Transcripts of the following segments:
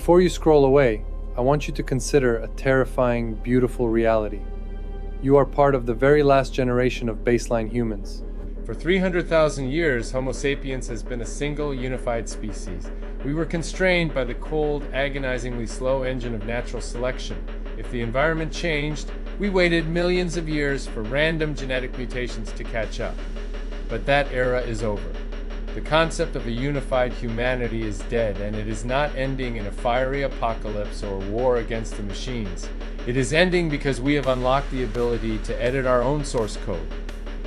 Before you scroll away, I want you to consider a terrifying, beautiful reality. You are part of the very last generation of baseline humans. For 300,000 years, Homo sapiens has been a single, unified species. We were constrained by the cold, agonizingly slow engine of natural selection. If the environment changed, we waited millions of years for random genetic mutations to catch up. But that era is over. The concept of a unified humanity is dead, and it is not ending in a fiery apocalypse or war against the machines. It is ending because we have unlocked the ability to edit our own source code.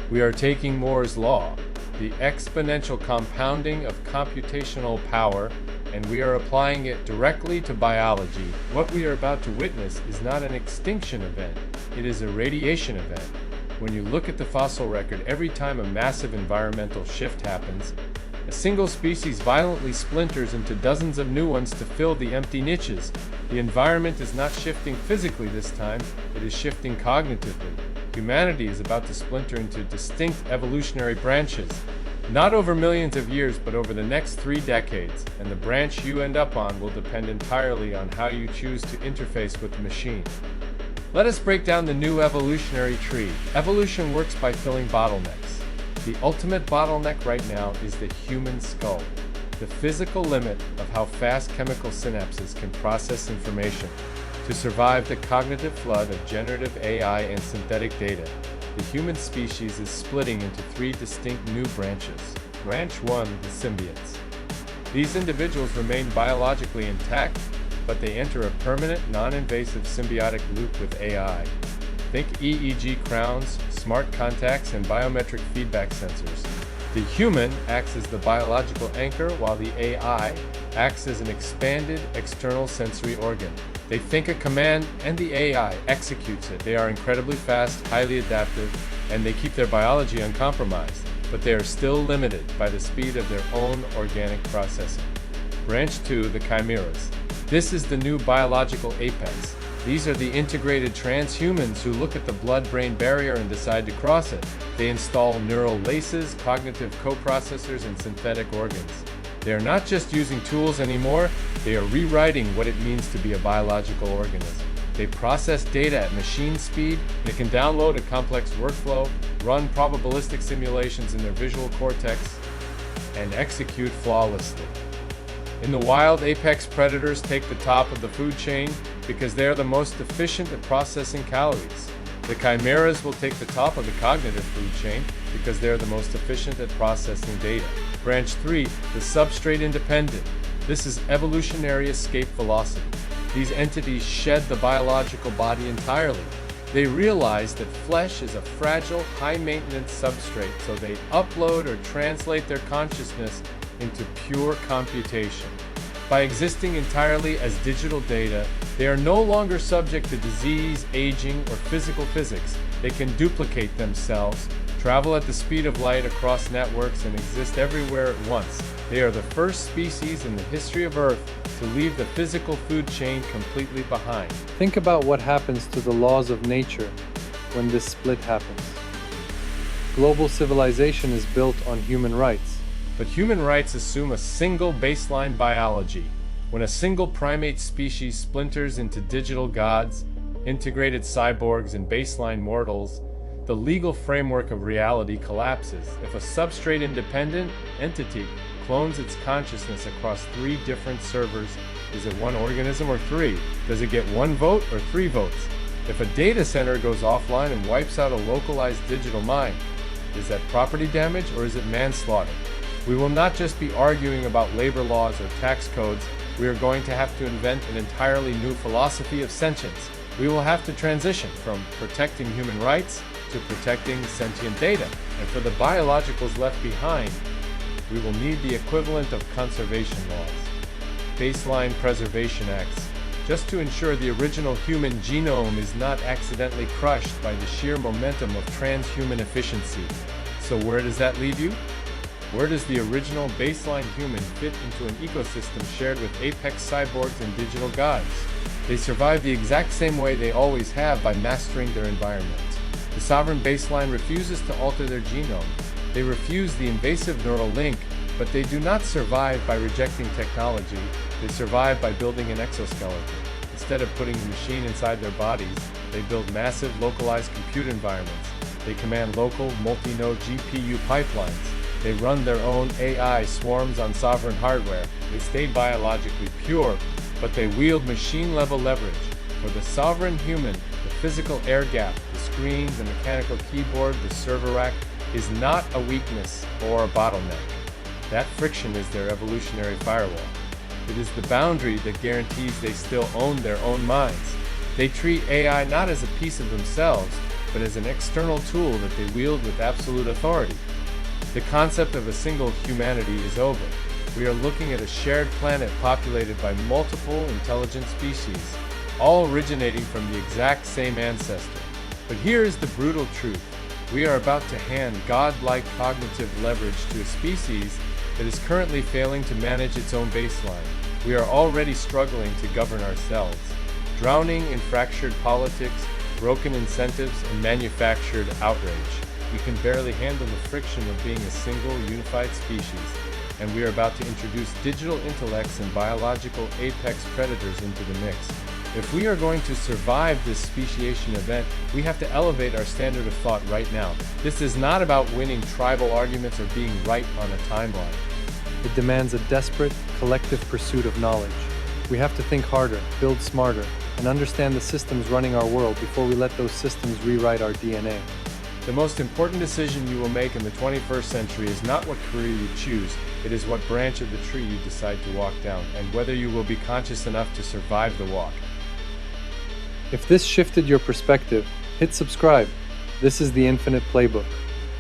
We are taking Moore's law, the exponential compounding of computational power, and we are applying it directly to biology. What we are about to witness is not an extinction event, it is a radiation event. When you look at the fossil record, every time a massive environmental shift happens, a single species violently splinters into dozens of new ones to fill the empty niches. The environment is not shifting physically this time, it is shifting cognitively. Humanity is about to splinter into distinct evolutionary branches, not over millions of years, but over the next 3 decades, and the branch you end up on will depend entirely on how you choose to interface with the machine. Let us break down the new evolutionary tree. Evolution works by filling bottlenecks. The ultimate bottleneck right now is the human skull, the physical limit of how fast chemical synapses can process information. To survive the cognitive flood of generative AI and synthetic data, the human species is splitting into 3 distinct new branches. Branch 1, the Symbionts. These individuals remain biologically intact, but they enter a permanent, non-invasive symbiotic loop with AI. Think EEG crowns, smart contacts, and biometric feedback sensors. The human acts as the biological anchor, while the AI acts as an expanded external sensory organ. They think a command, and the AI executes it. They are incredibly fast, highly adaptive, and they keep their biology uncompromised, but they are still limited by the speed of their own organic processing. Branch 2, the Chimeras. This is the new biological apex. These are the integrated transhumans who look at the blood-brain barrier and decide to cross it. They install neural laces, cognitive coprocessors, and synthetic organs. They are not just using tools anymore, they are rewriting what it means to be a biological organism. They process data at machine speed, they can download a complex workflow, run probabilistic simulations in their visual cortex, and execute flawlessly. In the wild, apex predators take the top of the food chain because they are the most efficient at processing calories. The chimeras will take the top of the cognitive food chain because they are the most efficient at processing data. Branch 3, the substrate-independent. This is evolutionary escape velocity. These entities shed the biological body entirely. They realize that flesh is a fragile, high-maintenance substrate, so they upload or translate their consciousness into pure computation. By existing entirely as digital data, they are no longer subject to disease, aging, or physical physics. They can duplicate themselves, travel at the speed of light across networks, and exist everywhere at once. They are the first species in the history of Earth to leave the physical food chain completely behind. Think about what happens to the laws of nature when this split happens. Global civilization is built on human rights. But human rights assume a single baseline biology. When a single primate species splinters into digital gods, integrated cyborgs, and baseline mortals, the legal framework of reality collapses. If a substrate-independent entity clones its consciousness across 3 different servers, is it 1 organism or 3? Does it get 1 vote or 3 votes? If a data center goes offline and wipes out a localized digital mind, is that property damage or is it manslaughter? We will not just be arguing about labor laws or tax codes, we are going to have to invent an entirely new philosophy of sentience. We will have to transition from protecting human rights to protecting sentient data. And for the biologicals left behind, we will need the equivalent of conservation laws, baseline preservation acts, just to ensure the original human genome is not accidentally crushed by the sheer momentum of transhuman efficiency. So where does that leave you? Where does the original baseline human fit into an ecosystem shared with apex cyborgs and digital gods? They survive the exact same way they always have, by mastering their environment. The sovereign baseline refuses to alter their genome. They refuse the invasive neural link, but they do not survive by rejecting technology. They survive by building an exoskeleton. Instead of putting the machine inside their bodies, they build massive localized compute environments. They command local, multi-node GPU pipelines. They run their own AI swarms on sovereign hardware. They stay biologically pure, but they wield machine-level leverage. For the sovereign human, the physical air gap, the screen, the mechanical keyboard, the server rack, is not a weakness or a bottleneck. That friction is their evolutionary firewall. It is the boundary that guarantees they still own their own minds. They treat AI not as a piece of themselves, but as an external tool that they wield with absolute authority. The concept of a single humanity is over. We are looking at a shared planet populated by multiple intelligent species, all originating from the exact same ancestor. But here is the brutal truth. We are about to hand godlike cognitive leverage to a species that is currently failing to manage its own baseline. We are already struggling to govern ourselves, drowning in fractured politics, broken incentives, and manufactured outrage. We can barely handle the friction of being a single, unified species, and we are about to introduce digital intellects and biological apex predators into the mix. If we are going to survive this speciation event, we have to elevate our standard of thought right now. This is not about winning tribal arguments or being right on a timeline. It demands a desperate, collective pursuit of knowledge. We have to think harder, build smarter, and understand the systems running our world before we let those systems rewrite our DNA. The most important decision you will make in the 21st century is not what career you choose, it is what branch of the tree you decide to walk down, and whether you will be conscious enough to survive the walk. If this shifted your perspective, hit subscribe. This is the Infinite Playbook.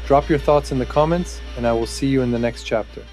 Drop your thoughts in the comments, and I will see you in the next chapter.